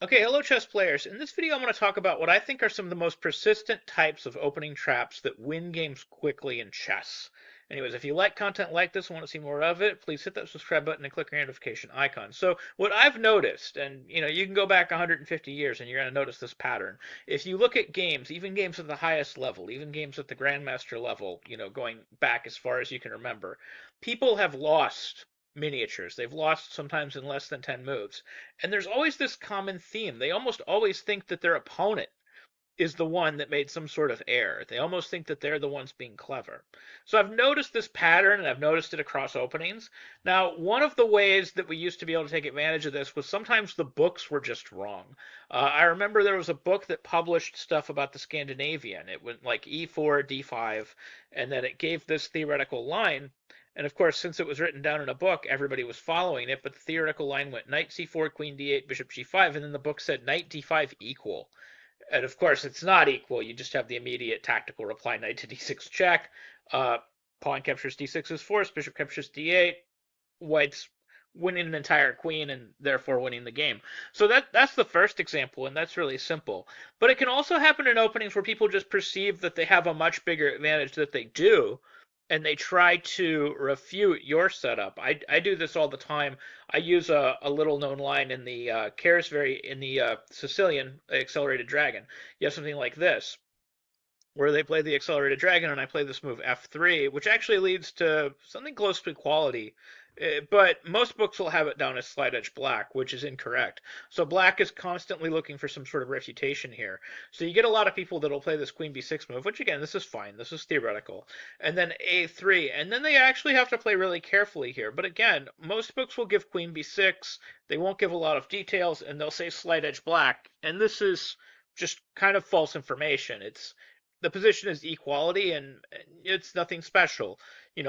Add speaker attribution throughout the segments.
Speaker 1: Okay, hello chess players. In this video, I'm going to talk about what I think are some of the most persistent types of opening traps that win games quickly in chess. Anyways, if you like content like this and want to see more of it, please hit that subscribe button and click your notification icon. So, what I've noticed, and you can go back 150 years and you're going to notice this pattern. If you look at games, even games at the highest level, even games at the Grandmaster level, going back as far as you can remember, people have lost miniatures. They've lost sometimes in less than 10 moves. And there's always this common theme. They almost always think that their opponent is the one that made some sort of error. They almost think that they're the ones being clever. So I've noticed this pattern and I've noticed it across openings. Now, one of the ways that we used to be able to take advantage of this was sometimes the books were just wrong. I remember there was a book that published stuff about the Scandinavian. It went like e4, d5, and then it gave this theoretical line. And of course, since it was written down in a book, everybody was following it, but the theoretical line went knight c4, queen d8, bishop g5, and then the book said knight d5 equal. And of course, it's not equal. You just have the immediate tactical reply knight to d6 check. Pawn captures d6 is forced, bishop captures d8. White's winning an entire queen and therefore winning the game. So that's the first example, and that's really simple. But it can also happen in openings where people just perceive that they have a much bigger advantage that they do, and they try to refute your setup. I do this all the time. I use a little known line in the Sicilian accelerated dragon. You have something like this, where they play the accelerated dragon and I play this move f3, which actually leads to something close to equality. But most books will have it down as slide edge black, which is incorrect. So black is constantly looking for some sort of refutation here. So you get a lot of people that'll play this queen b6 move, which again, this is fine. This is theoretical. And then a3. And then they actually have to play really carefully here. But again, most books will give queen b6. They won't give a lot of details, and they'll say slide edge black. And this is just kind of false information. It's the position is equality and it's nothing special.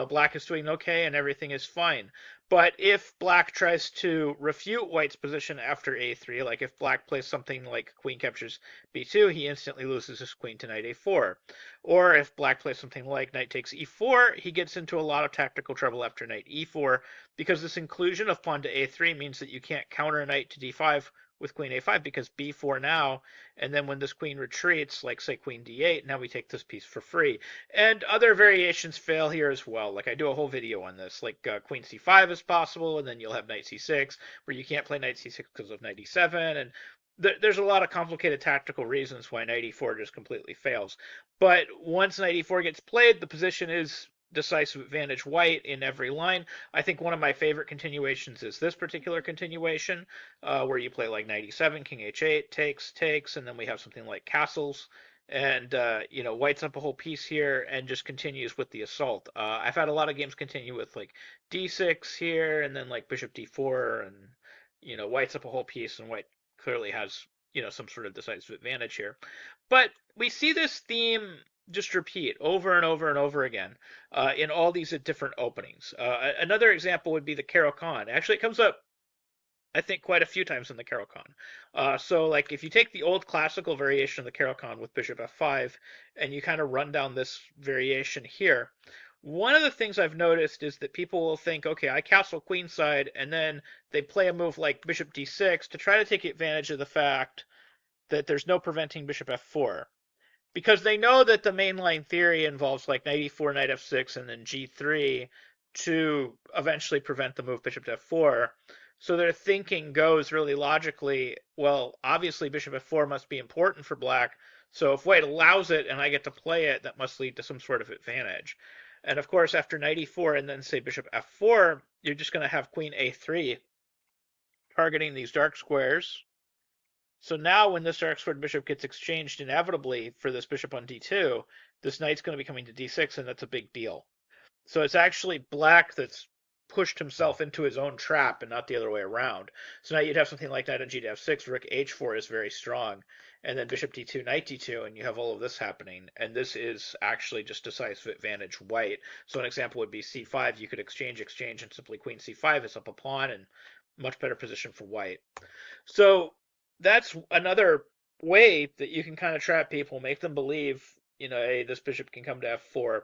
Speaker 1: Black is doing okay and everything is fine. But if black tries to refute white's position after a3, like if black plays something like queen captures b2, he instantly loses his queen to knight a4. Or if black plays something like knight takes e4, he gets into a lot of tactical trouble after knight e4 because this inclusion of pawn to a3 means that you can't counter knight to d5 with queen a5 because b4 now, and then when this queen retreats, like say queen d8, now we take this piece for free. And other variations fail here as well. Like I do a whole video on this, like queen c5 is possible, and then you'll have knight c6, where you can't play knight c6 because of knight e7, and there's a lot of complicated tactical reasons why knight e4 just completely fails. But once knight e4 gets played, the position is decisive advantage white in every line. I think one of my favorite continuations is this particular continuation, where you play like knight e7, king h8, takes, and then we have something like castles. And white's up a whole piece here and just continues with the assault. I've had a lot of games continue with like d6 here, and then like bishop d4, and white's up a whole piece, and white clearly has some sort of decisive advantage here. But we see this theme just repeat over and over and over again in all these different openings. Another example would be the Caro-Kann. Actually, it comes up, I think, quite a few times in the Caro-Kann. So, like, if you take the old classical variation of the Caro-Kann with bishop f5, and you kind of run down this variation here, one of the things I've noticed is that people will think, okay, I castle queenside, and then they play a move like bishop d6 to try to take advantage of the fact that there's no preventing bishop f4 because they know that the mainline theory involves like knight e4, knight f6, and then g3 to eventually prevent the move bishop to f4. So their thinking goes really logically, well, obviously bishop f4 must be important for black. So if white allows it and I get to play it, that must lead to some sort of advantage. And of course, after knight e4 and then say bishop f4, you're just going to have queen a3 targeting these dark squares. So now when this dark squared bishop gets exchanged inevitably for this bishop on d2, this knight's going to be coming to d6, and that's a big deal. So it's actually black that's pushed himself into his own trap and not the other way around. So now you'd have something like knight on g to f6, rook h4 is very strong, and then bishop d2, knight d2, and you have all of this happening. And this is actually just decisive advantage white. So an example would be c5. You could exchange, and simply queen c5 is up a pawn, and much better position for white. So that's another way that you can kind of trap people, make them believe, hey, this bishop can come to f4.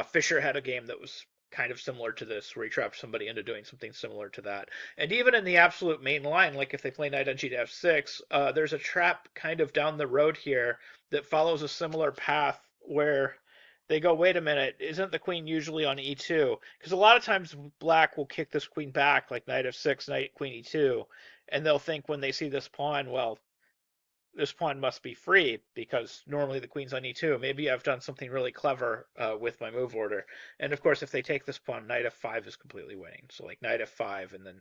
Speaker 1: Fischer had a game that was kind of similar to this, where he traps somebody into doing something similar to that. And even in the absolute main line, like if they play knight on g to f6, there's a trap kind of down the road here that follows a similar path where they go, wait a minute, isn't the queen usually on e2? Because a lot of times black will kick this queen back, like knight f6, knight queen e2, and they'll think when they see this pawn, well, this pawn must be free because normally the queen's on e2. Maybe I've done something really clever with my move order. And of course, if they take this pawn, knight f5 is completely winning. So like knight f5, and then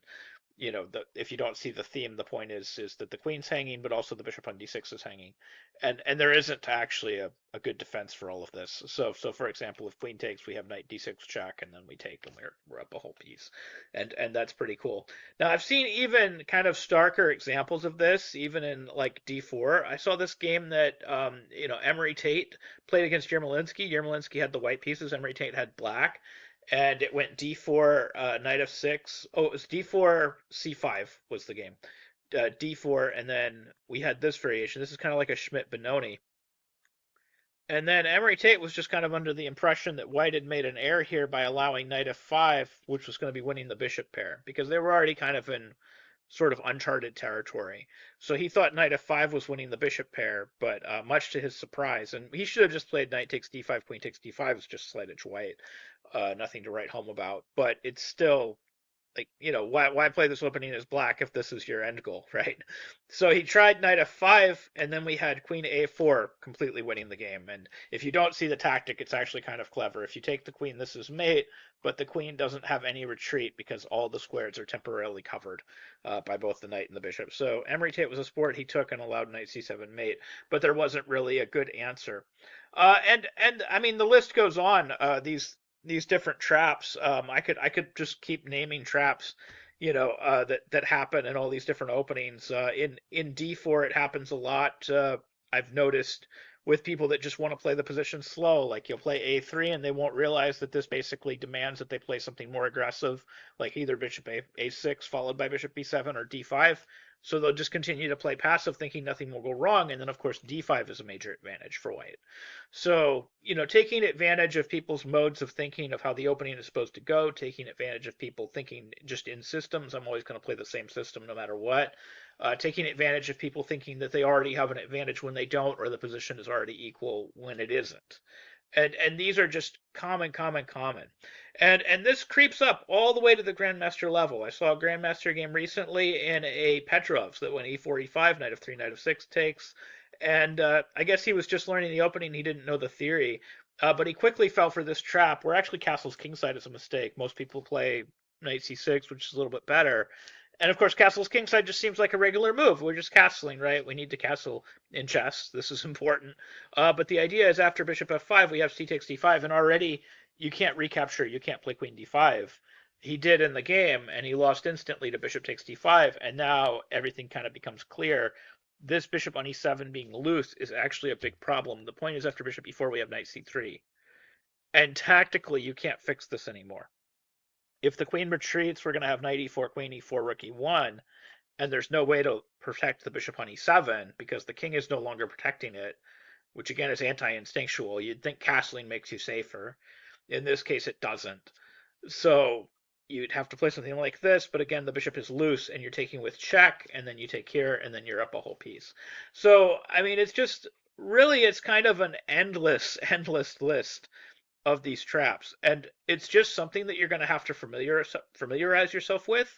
Speaker 1: if you don't see the theme, the point is that the queen's hanging, but also the bishop on d6 is hanging, and there isn't actually a good defense for all of this. So for example, if queen takes, we have knight d6 check, and then we take, and we're up a whole piece, and that's pretty cool. Now I've seen even kind of starker examples of this, even in like d4. I saw this game that Emery Tate played against Yermolinsky. Yermolinsky had the white pieces, Emery Tate had black, and it went d4, knight f6. Oh, it was d4, c5 was the game. D4, and then we had this variation. This is kind of like a Schmidt-Benoni. And then Emery Tate was just kind of under the impression that white had made an error here by allowing knight f5, which was going to be winning the bishop pair, because they were already kind of in sort of uncharted territory. So he thought knight f5 was winning the bishop pair, but much to his surprise, and he should have just played knight takes d5, queen takes d5, it's just slight edge white. Nothing to write home about, but it's still like, why play this opening as black if this is your end goal, right? So he tried knight f5, and then we had queen a4 completely winning the game. And if you don't see the tactic, it's actually kind of clever. If you take the queen, this is mate, but the queen doesn't have any retreat because all the squares are temporarily covered by both the knight and the bishop. So Emery Tate was a sport he took and allowed knight c7 mate, but there wasn't really a good answer. And I mean, the list goes on. These different traps. I could just keep naming traps, that happen in all these different openings. In D4, it happens a lot. I've noticed with people that just want to play the position slow, like you'll play A3 and they won't realize that this basically demands that they play something more aggressive, like either bishop A6 followed by bishop B7 or D5. So they'll just continue to play passive, thinking nothing will go wrong. And then, of course, D5 is a major advantage for white. So, taking advantage of people's modes of thinking of how the opening is supposed to go, taking advantage of people thinking just in systems, I'm always going to play the same system no matter what, taking advantage of people thinking that they already have an advantage when they don't, or the position is already equal when it isn't. And these are just common. And this creeps up all the way to the Grandmaster level. I saw a Grandmaster game recently in a Petrov's that went e4, e5, knight f3, knight f6 takes. And I guess he was just learning the opening. He didn't know the theory. But he quickly fell for this trap where actually castle's kingside is a mistake. Most people play knight c6, which is a little bit better. And of course, castle's kingside just seems like a regular move. We're just castling, right? We need to castle in chess. This is important. But the idea is after bishop f5, we have c takes d5, and already you can't recapture. You can't play queen d5. He did in the game, and he lost instantly to bishop takes d5, and now everything kind of becomes clear. This bishop on e7 being loose is actually a big problem. The point is after bishop e4, we have knight c3. And tactically, you can't fix this anymore. If the queen retreats, we're going to have knight e4, queen e4, rook e1, and there's no way to protect the bishop on e7 because the king is no longer protecting it, which again is anti-instinctual. You'd think castling makes you safer. In this case, it doesn't. So you'd have to play something like this, but again, the bishop is loose, and you're taking with check, and then you take here, and then you're up a whole piece. So, I mean, it's just, really, it's kind of an endless list of these traps, and it's just something that you're going to have to familiarize yourself with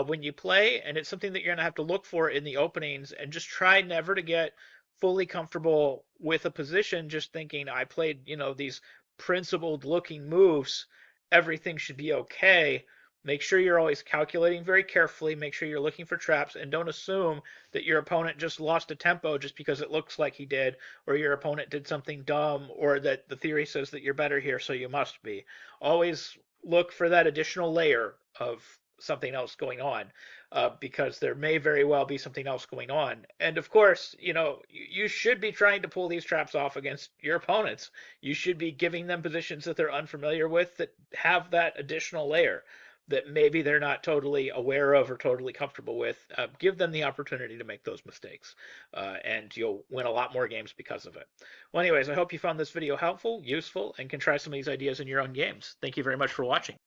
Speaker 1: when you play, and it's something that you're going to have to look for in the openings, and just try never to get fully comfortable with a position just thinking I played these principled looking moves, everything should be okay. Make sure you're always calculating very carefully. Make sure you're looking for traps, and don't assume that your opponent just lost a tempo just because it looks like he did, or your opponent did something dumb, or that the theory says that you're better here, so you must be. Always look for that additional layer of something else going on, because there may very well be something else going on. And of course, you should be trying to pull these traps off against your opponents. You should be giving them positions that they're unfamiliar with that have that additional layer. that maybe they're not totally aware of or totally comfortable with. Give them the opportunity to make those mistakes, and you'll win a lot more games because of it. Well, anyways, I hope you found this video helpful, useful, and can try some of these ideas in your own games. Thank you very much for watching.